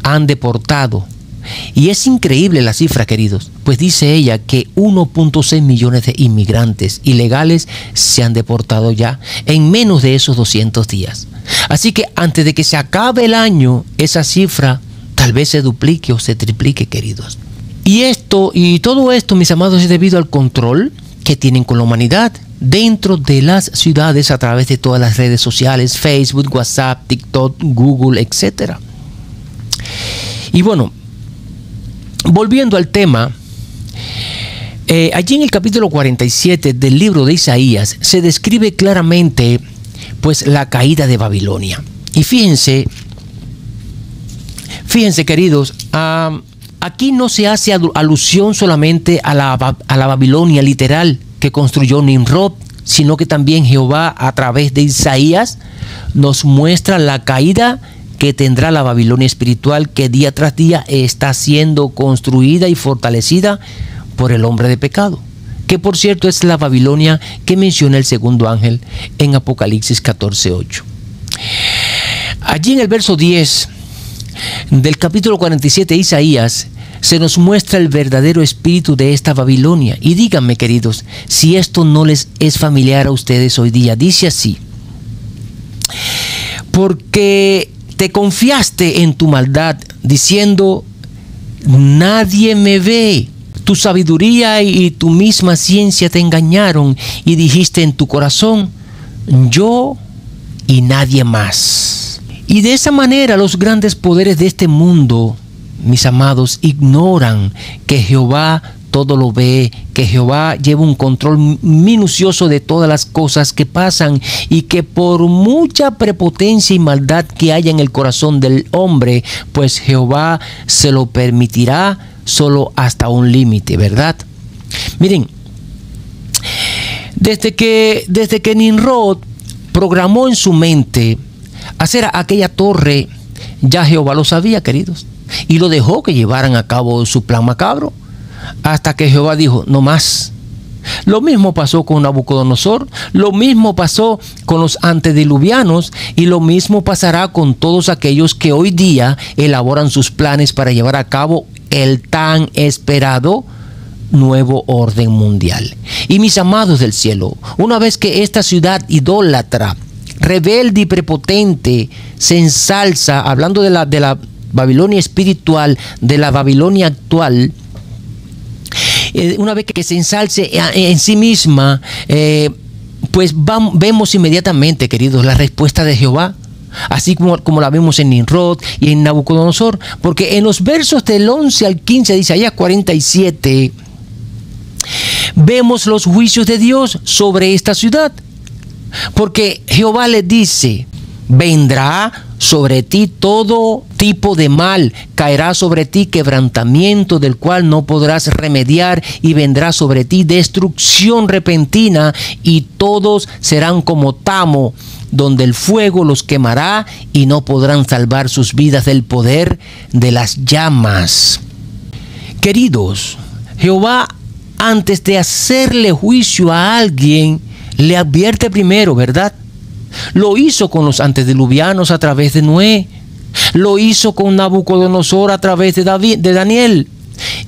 han deportado. Y es increíble la cifra, queridos, pues dice ella que 1.6 millones de inmigrantes ilegales se han deportado ya en menos de esos 200 días. Así que antes de que se acabe el año, esa cifra tal vez se duplique o se triplique, queridos. Y todo esto, mis amados, es debido al control que tienen con la humanidad dentro de las ciudades a través de todas las redes sociales, Facebook, WhatsApp, TikTok, Google, etc. Y bueno, volviendo al tema, allí en el capítulo 47 del libro de Isaías se describe claramente pues la caída de Babilonia. Y fíjense queridos, aquí no se hace alusión solamente a la Babilonia literal que construyó Nimrod, sino que también Jehová a través de Isaías nos muestra la caída que tendrá la Babilonia espiritual, que día tras día está siendo construida y fortalecida por el hombre de pecado, que por cierto es la Babilonia que menciona el segundo ángel en Apocalipsis 14:8. Allí en el verso 10 del capítulo 47 de Isaías se nos muestra el verdadero espíritu de esta Babilonia. Y díganme, queridos, si esto no les es familiar a ustedes hoy día. Dice así: porque te confiaste en tu maldad, diciendo, nadie me ve. Tu sabiduría y tu misma ciencia te engañaron y dijiste en tu corazón, yo y nadie más. Y de esa manera los grandes poderes de este mundo, mis amados, ignoran que Jehová todo lo ve, que Jehová lleva un control minucioso de todas las cosas que pasan y que por mucha prepotencia y maldad que haya en el corazón del hombre, pues Jehová se lo permitirá solo hasta un límite, ¿verdad? Miren, desde que Nimrod programó en su mente hacer aquella torre, ya Jehová lo sabía, queridos, y lo dejó que llevaran a cabo su plan macabro, hasta que Jehová dijo, no más. Lo mismo pasó con Nabucodonosor, lo mismo pasó con los antediluvianos y lo mismo pasará con todos aquellos que hoy día elaboran sus planes para llevar a cabo el tan esperado nuevo orden mundial. Y mis amados del cielo, una vez que esta ciudad idólatra, rebelde y prepotente se ensalza, hablando de la Babilonia espiritual, de la Babilonia actual, una vez que se ensalce en sí misma, pues vemos inmediatamente, queridos, la respuesta de Jehová, así como la vemos en Nimrod y en Nabucodonosor, porque en los versos del 11 al 15 de Isaías 47 vemos los juicios de Dios sobre esta ciudad, porque Jehová le dice, vendrá sobre ti todo tipo de mal, caerá sobre ti quebrantamiento del cual no podrás remediar y vendrá sobre ti destrucción repentina y todos serán como tamo, donde el fuego los quemará y no podrán salvar sus vidas del poder de las llamas. Queridos, Jehová, antes de hacerle juicio a alguien, le advierte primero, ¿verdad? Lo hizo con los antediluvianos a través de Noé. Lo hizo con Nabucodonosor a través de Daniel.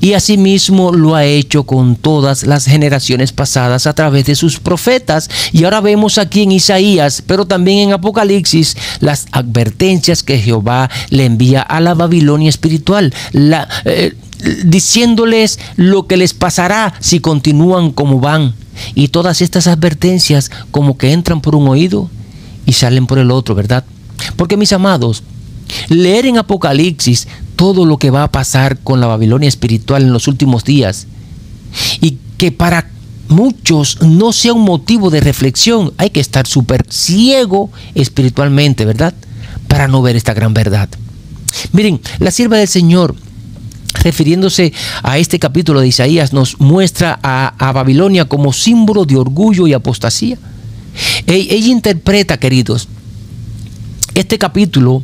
Y asimismo lo ha hecho con todas las generaciones pasadas a través de sus profetas. Y ahora vemos aquí en Isaías, pero también en Apocalipsis, las advertencias que Jehová le envía a la Babilonia espiritual, diciéndoles lo que les pasará si continúan como van. Y todas estas advertencias como que entran por un oído y salen por el otro, ¿verdad? Porque, mis amados, leer en Apocalipsis todo lo que va a pasar con la Babilonia espiritual en los últimos días, y que para muchos no sea un motivo de reflexión, hay que estar súper ciego espiritualmente, ¿verdad?, para no ver esta gran verdad. Miren, la sierva del Señor, refiriéndose a este capítulo de Isaías, nos muestra a Babilonia como símbolo de orgullo y apostasía. Ella interpreta, queridos, este capítulo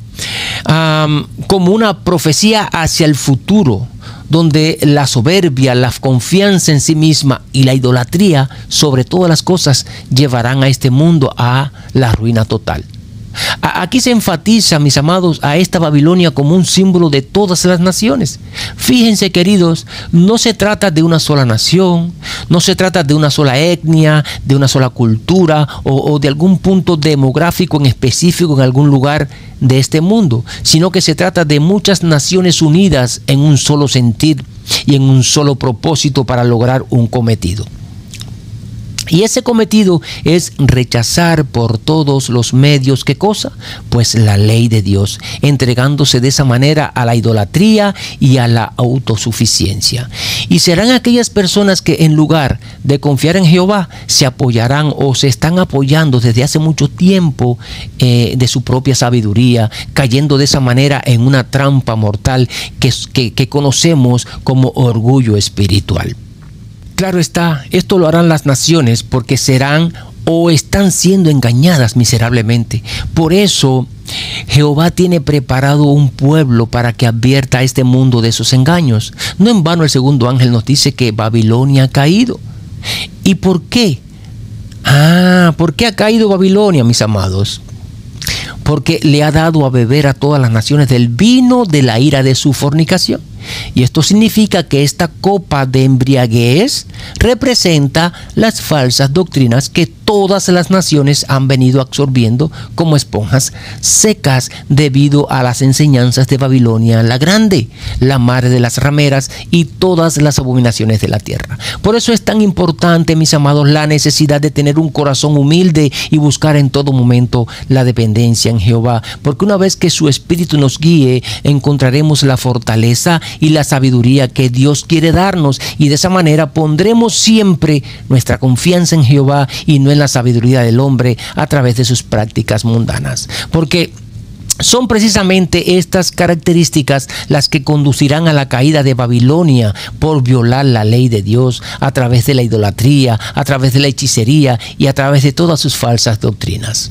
como una profecía hacia el futuro, donde la soberbia, la confianza en sí misma y la idolatría sobre todas las cosas llevarán a este mundo a la ruina total. Aquí se enfatiza, mis amados, a esta Babilonia como un símbolo de todas las naciones. Fíjense, queridos, no se trata de una sola nación, no se trata de una sola etnia, de una sola cultura o de algún punto demográfico en específico en algún lugar de este mundo, sino que se trata de muchas naciones unidas en un solo sentir y en un solo propósito para lograr un cometido. Y ese cometido es rechazar por todos los medios, ¿qué cosa? Pues la ley de Dios, entregándose de esa manera a la idolatría y a la autosuficiencia. Y serán aquellas personas que en lugar de confiar en Jehová, se apoyarán o se están apoyando desde hace mucho tiempo de su propia sabiduría, cayendo de esa manera en una trampa mortal que conocemos como orgullo espiritual. Claro está, esto lo harán las naciones porque serán o están siendo engañadas miserablemente. Por eso Jehová tiene preparado un pueblo para que advierta a este mundo de esos engaños. No en vano el segundo ángel nos dice que Babilonia ha caído. ¿Y por qué? ¿Por qué ha caído Babilonia, mis amados? Porque le ha dado a beber a todas las naciones del vino de la ira de su fornicación. Y esto significa que esta copa de embriaguez representa las falsas doctrinas que todas las naciones han venido absorbiendo como esponjas secas debido a las enseñanzas de Babilonia la Grande, la madre de las rameras y todas las abominaciones de la tierra. Por eso es tan importante, mis amados, la necesidad de tener un corazón humilde y buscar en todo momento la dependencia en Jehová, porque una vez que su Espíritu nos guíe, encontraremos la fortaleza y la sabiduría que Dios quiere darnos, y de esa manera pondremos siempre nuestra confianza en Jehová y no en la sabiduría del hombre a través de sus prácticas mundanas, porque son precisamente estas características las que conducirán a la caída de Babilonia por violar la ley de Dios a través de la idolatría, a través de la hechicería y a través de todas sus falsas doctrinas.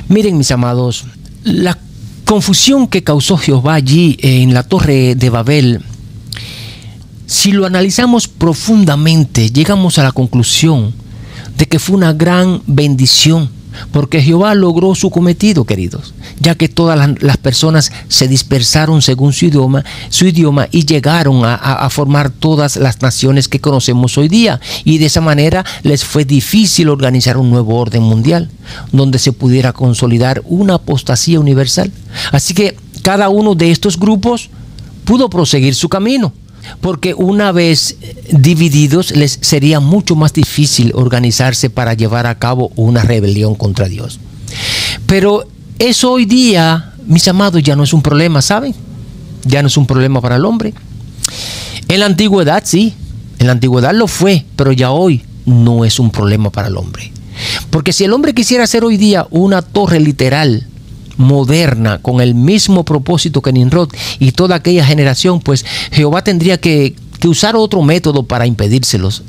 Miren, mis amados, la confusión que causó Jehová allí en la Torre de Babel, si lo analizamos profundamente, llegamos a la conclusión de que fue una gran bendición, porque Jehová logró su cometido, queridos, ya que todas las personas se dispersaron según su idioma y llegaron a formar todas las naciones que conocemos hoy día, y de esa manera les fue difícil organizar un nuevo orden mundial donde se pudiera consolidar una apostasía universal. Así que cada uno de estos grupos pudo proseguir su camino, porque una vez divididos les sería mucho más difícil organizarse para llevar a cabo una rebelión contra Dios. Pero eso hoy día, mis amados, ya no es un problema, ¿saben? Ya no es un problema para el hombre. En la antigüedad sí, en la antigüedad lo fue, pero ya hoy no es un problema para el hombre. Porque si el hombre quisiera hacer hoy día una torre literal moderna con el mismo propósito que Nimrod y toda aquella generación, pues Jehová tendría que usar otro método para impedírselos,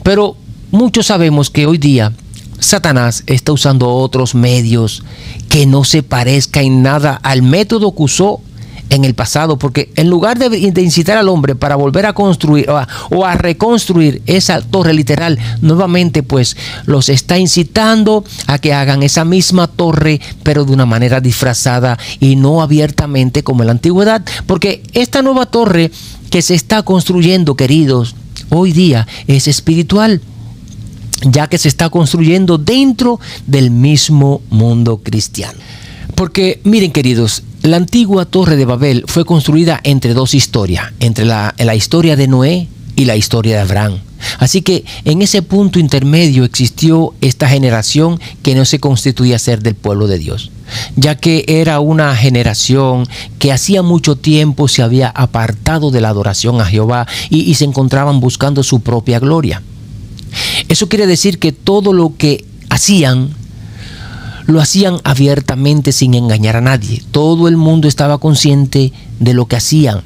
Pero muchos sabemos que hoy día Satanás está usando otros medios que no se parezca en nada al método que usó en el pasado, porque en lugar de incitar al hombre para volver a construir o a reconstruir esa torre literal nuevamente, pues los está incitando a que hagan esa misma torre, pero de una manera disfrazada y no abiertamente como en la antigüedad, porque esta nueva torre que se está construyendo, queridos, hoy día es espiritual, ya que se está construyendo dentro del mismo mundo cristiano. Porque miren, queridos, la antigua Torre de Babel fue construida entre dos historias, entre la historia de Noé y la historia de Abraham. Así que en ese punto intermedio existió esta generación que no se constituía ser del pueblo de Dios, ya que era una generación que hacía mucho tiempo se había apartado de la adoración a Jehová y se encontraban buscando su propia gloria. Eso quiere decir que todo lo que hacían, lo hacían abiertamente sin engañar a nadie. Todo el mundo estaba consciente de lo que hacían.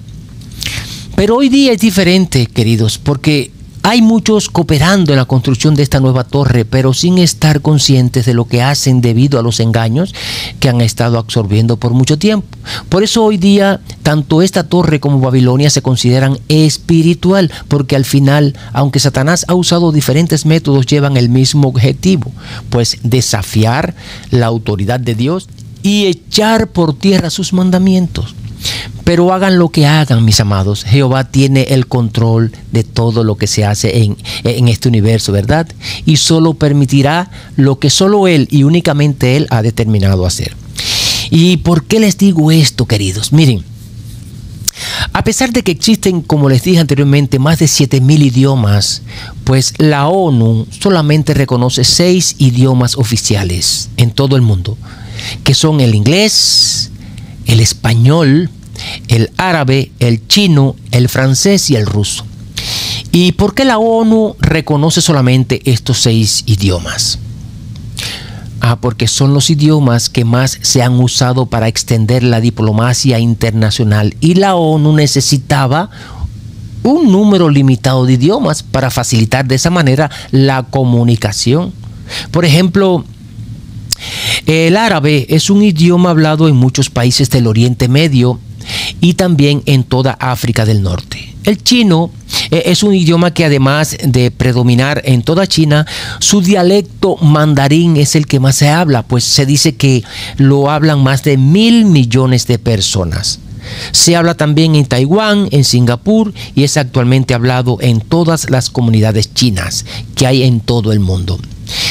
Pero hoy día es diferente, queridos, porque hay muchos cooperando en la construcción de esta nueva torre, pero sin estar conscientes de lo que hacen debido a los engaños que han estado absorbiendo por mucho tiempo. Por eso hoy día, tanto esta torre como Babilonia se consideran espiritual, porque al final, aunque Satanás ha usado diferentes métodos, llevan el mismo objetivo, pues desafiar la autoridad de Dios y echar por tierra sus mandamientos. Pero hagan lo que hagan, mis amados, Jehová tiene el control de todo lo que se hace en este universo, ¿verdad? Y solo permitirá lo que solo Él y únicamente Él ha determinado hacer. ¿Y por qué les digo esto, queridos? Miren, a pesar de que existen, como les dije anteriormente, más de 7,000 idiomas, pues la ONU solamente reconoce 6 idiomas oficiales en todo el mundo, que son el inglés, el español, el árabe, el chino, el francés y el ruso. ¿Y por qué la ONU reconoce solamente estos 6 idiomas? Porque son los idiomas que más se han usado para extender la diplomacia internacional, y la ONU necesitaba un número limitado de idiomas para facilitar de esa manera la comunicación. Por ejemplo, el árabe es un idioma hablado en muchos países del Oriente Medio y también en toda África del Norte. El chino es un idioma que, además de predominar en toda China, su dialecto mandarín es el que más se habla, pues se dice que lo hablan más de 1,000 millones de personas. Se habla también en Taiwán, en Singapur y es actualmente hablado en todas las comunidades chinas que hay en todo el mundo.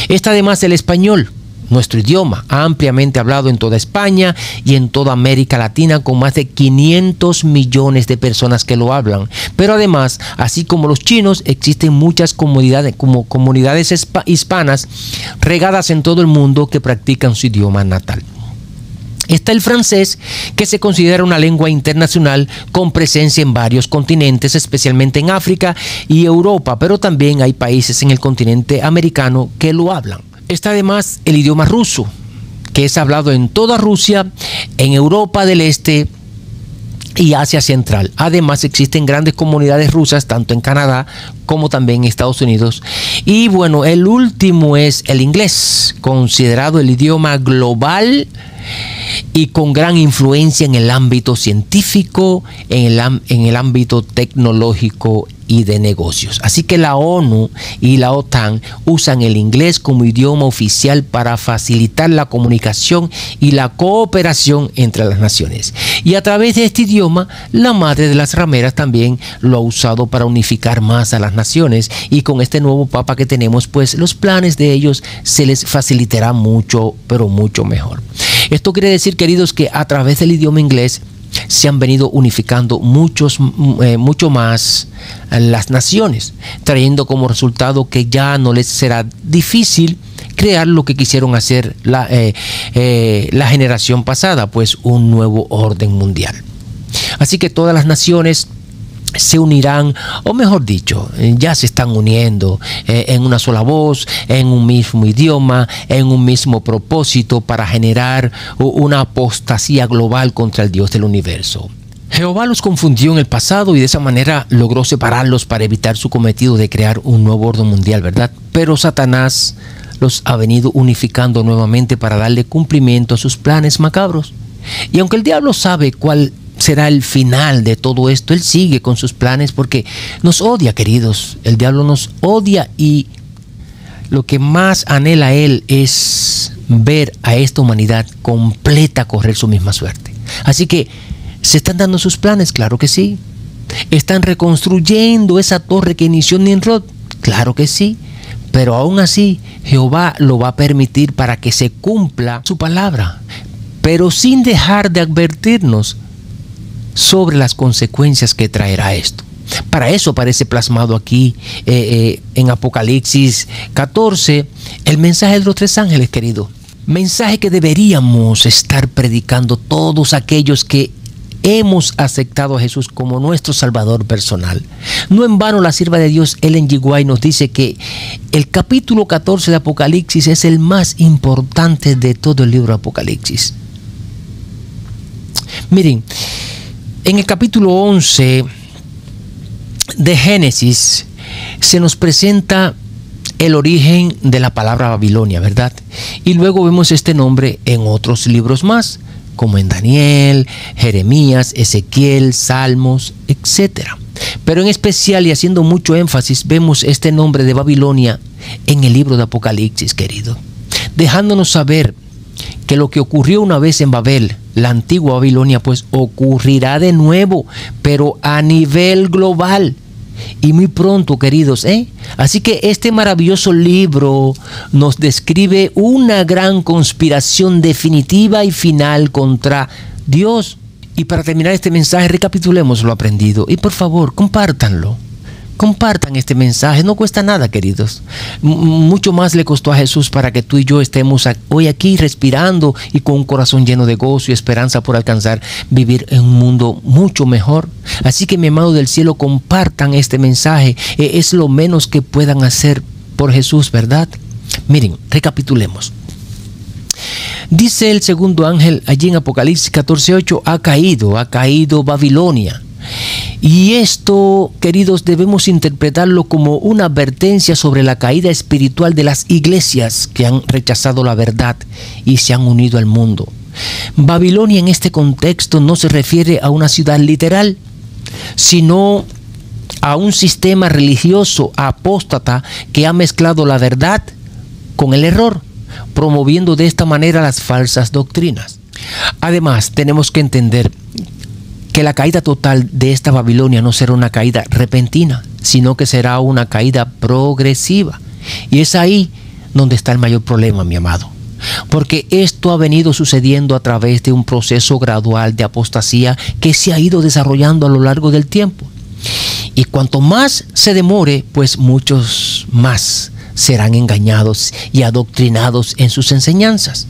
Está además el español, nuestro idioma, ampliamente hablado en toda España y en toda América Latina, con más de 500 millones de personas que lo hablan. Pero además, así como los chinos, existen muchas comunidades hispanas regadas en todo el mundo que practican su idioma natal. Está el francés, que se considera una lengua internacional con presencia en varios continentes, especialmente en África y Europa, pero también hay países en el continente americano que lo hablan. Está además el idioma ruso, que es hablado en toda Rusia, en Europa del Este y Asia Central. Además existen grandes comunidades rusas, tanto en Canadá como también en Estados Unidos. Y bueno, el último es el inglés, considerado el idioma global y con gran influencia en el ámbito científico, en el ámbito tecnológico y de negocios. Así que la ONU y la OTAN usan el inglés como idioma oficial para facilitar la comunicación y la cooperación entre las naciones. Y a través de este idioma, la Madre de las Rameras también lo ha usado para unificar más a las naciones. Y con este nuevo Papa que tenemos, pues los planes de ellos se les facilitará mucho, pero mucho mejor. Esto quiere decir, queridos, que a través del idioma inglés se han venido unificando mucho más las naciones, trayendo como resultado que ya no les será difícil crear lo que quisieron hacer la generación pasada, pues un nuevo orden mundial. Así que todas las naciones se unirán, o mejor dicho, ya se están uniendo en una sola voz, en un mismo idioma, en un mismo propósito para generar una apostasía global contra el Dios del universo. Jehová los confundió en el pasado y de esa manera logró separarlos para evitar su cometido de crear un nuevo orden mundial, ¿verdad? Pero Satanás los ha venido unificando nuevamente para darle cumplimiento a sus planes macabros. Y aunque el diablo sabe cuál será el final de todo esto, él sigue con sus planes porque nos odia, queridos. El diablo nos odia y lo que más anhela él es ver a esta humanidad completa correr su misma suerte. Así que, ¿se están dando sus planes? Claro que sí. ¿Están reconstruyendo esa torre que inició Nimrod? Claro que sí. Pero aún así, Jehová lo va a permitir para que se cumpla su palabra, pero sin dejar de advertirnos sobre las consecuencias que traerá esto. Para eso aparece plasmado aquí en Apocalipsis 14 el mensaje de los tres ángeles, querido. Mensaje que deberíamos estar predicando todos aquellos que hemos aceptado a Jesús como nuestro Salvador personal. No en vano la sierva de Dios Ellen G. White nos dice que el capítulo 14 de Apocalipsis es el más importante de todo el libro de Apocalipsis. Miren, en el capítulo 11 de Génesis se nos presenta el origen de la palabra Babilonia, ¿verdad? Y luego vemos este nombre en otros libros más, como en Daniel, Jeremías, Ezequiel, Salmos, etc. Pero en especial, y haciendo mucho énfasis, vemos este nombre de Babilonia en el libro de Apocalipsis, querido, dejándonos saber que lo que ocurrió una vez en Babel, la antigua Babilonia, pues ocurrirá de nuevo, pero a nivel global. Y muy pronto, queridos, Así que este maravilloso libro nos describe una gran conspiración definitiva y final contra Dios. Y para terminar este mensaje, recapitulemos lo aprendido. Y por favor, compártanlo. Compartan este mensaje, no cuesta nada, queridos. Mucho más le costó a Jesús para que tú y yo estemos hoy aquí respirando y con un corazón lleno de gozo y esperanza por alcanzar vivir en un mundo mucho mejor. Así que, mi amado del cielo, compartan este mensaje. Es lo menos que puedan hacer por Jesús, ¿verdad? Miren, recapitulemos. Dice el segundo ángel allí en Apocalipsis 14:8, ha caído Babilonia. Y esto, queridos, debemos interpretarlo como una advertencia sobre la caída espiritual de las iglesias que han rechazado la verdad y se han unido al mundo. Babilonia en este contexto no se refiere a una ciudad literal, sino a un sistema religioso apóstata que ha mezclado la verdad con el error, promoviendo de esta manera las falsas doctrinas. Además, tenemos que entender que la caída total de esta Babilonia no será una caída repentina, sino que será una caída progresiva. Y es ahí donde está el mayor problema, mi amado. Porque esto ha venido sucediendo a través de un proceso gradual de apostasía que se ha ido desarrollando a lo largo del tiempo. Y cuanto más se demore, pues muchos más serán engañados y adoctrinados en sus enseñanzas.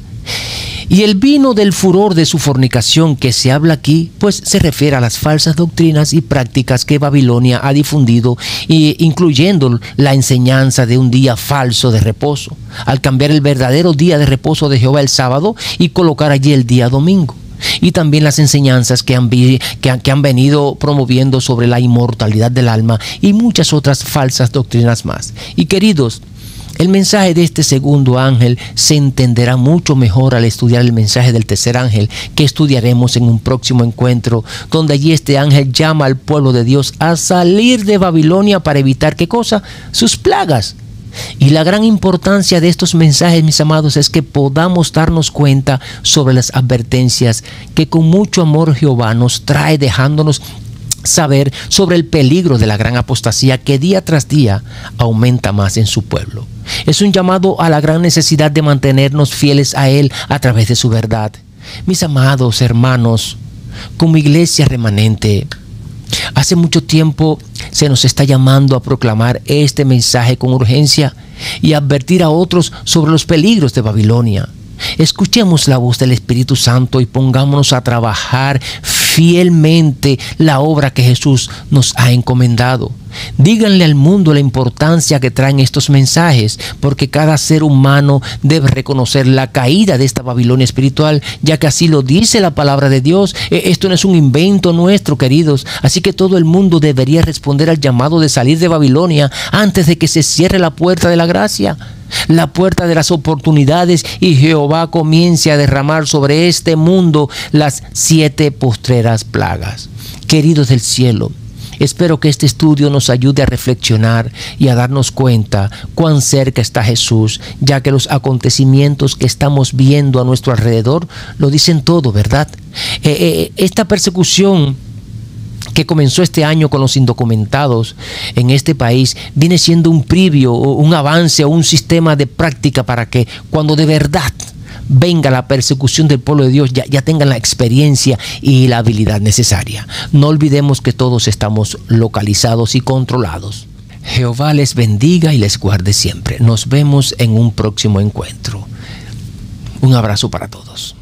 Y el vino del furor de su fornicación que se habla aquí, pues se refiere a las falsas doctrinas y prácticas que Babilonia ha difundido, incluyendo la enseñanza de un día falso de reposo, al cambiar el verdadero día de reposo de Jehová el sábado y colocar allí el día domingo. Y también las enseñanzas que han venido promoviendo sobre la inmortalidad del alma y muchas otras falsas doctrinas más. Y queridos, el mensaje de este segundo ángel se entenderá mucho mejor al estudiar el mensaje del tercer ángel, que estudiaremos en un próximo encuentro, donde allí este ángel llama al pueblo de Dios a salir de Babilonia para evitar, ¿qué cosa? Sus plagas. Y la gran importancia de estos mensajes, mis amados, es que podamos darnos cuenta sobre las advertencias que con mucho amor Jehová nos trae, dejándonos saber sobre el peligro de la gran apostasía que día tras día aumenta más en su pueblo. Es un llamado a la gran necesidad de mantenernos fieles a Él a través de su verdad. Mis amados hermanos, como iglesia remanente, hace mucho tiempo se nos está llamando a proclamar este mensaje con urgencia y a advertir a otros sobre los peligros de Babilonia. Escuchemos la voz del Espíritu Santo y pongámonos a trabajar fielmente la obra que Jesús nos ha encomendado. Díganle al mundo la importancia que traen estos mensajes, porque cada ser humano debe reconocer la caída de esta Babilonia espiritual, ya que así lo dice la palabra de Dios. Esto no es un invento nuestro, queridos. Así que todo el mundo debería responder al llamado de salir de Babilonia antes de que se cierre la puerta de la gracia, la puerta de las oportunidades, y Jehová comience a derramar sobre este mundo las 7 postreras plagas. Queridos del cielo, espero que este estudio nos ayude a reflexionar y a darnos cuenta cuán cerca está Jesús, ya que los acontecimientos que estamos viendo a nuestro alrededor lo dicen todo, ¿verdad? Esta persecución que comenzó este año con los indocumentados en este país viene siendo un previo, un avance o un sistema de práctica para que cuando de verdad venga la persecución del pueblo de Dios ya tengan la experiencia y la habilidad necesaria. No olvidemos que todos estamos localizados y controlados. Jehová les bendiga y les guarde siempre. Nos vemos en un próximo encuentro. Un abrazo para todos.